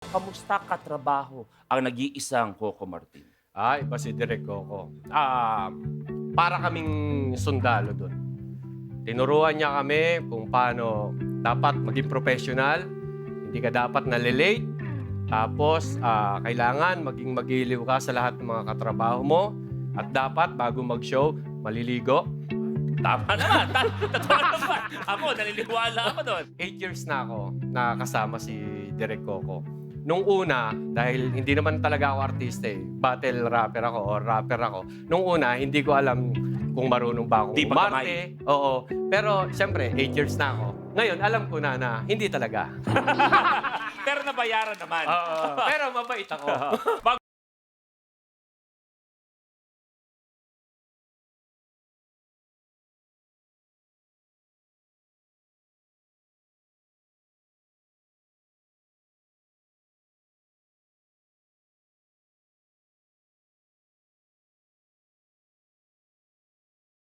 kamusta katrabaho ang nag-iisang Coco Martin? Iba si Direk Coco. Para kaming sundalo do'n. Tinuruan niya kami kung paano dapat maging professional, hindi ka dapat nale-late, tapos kailangan maging magiliw ka sa lahat ng mga katrabaho mo, at dapat bago mag-show, maliligo. Tama naman. Totoo naman. Ako, naniniwala ako doon. 8 years na ako na kasama si Direk Coco. Nung una, dahil hindi naman talaga ako artista battle rapper ako or rapper ako. Nung una, hindi ko alam kung marunong ba akong Di pa umarte. Oo. Pero siyempre, 8 years na ako. Ngayon, alam ko na hindi talaga. Pero nabayaran naman. Oo. Pero mabait ako. Bago